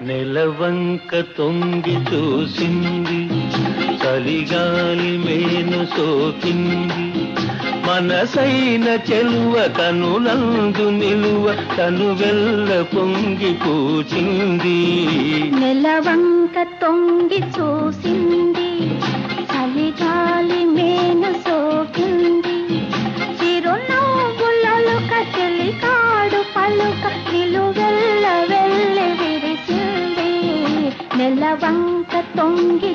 నెలవంక తొంగి చూసింది, చలిగాలి మేను సోకింది, మనసైన చెలువ కనులందు నిలువ తను వెల్ల పొంగి పూచింది. నెలవంక తొంగి చూసింది, చలిగాలి మేను సోకింది, చిరునవ్వులలుక చెలికాడు పలుక నిలువెల్ల వెళ్ళి విరిసింది. నెలవంక తొంగి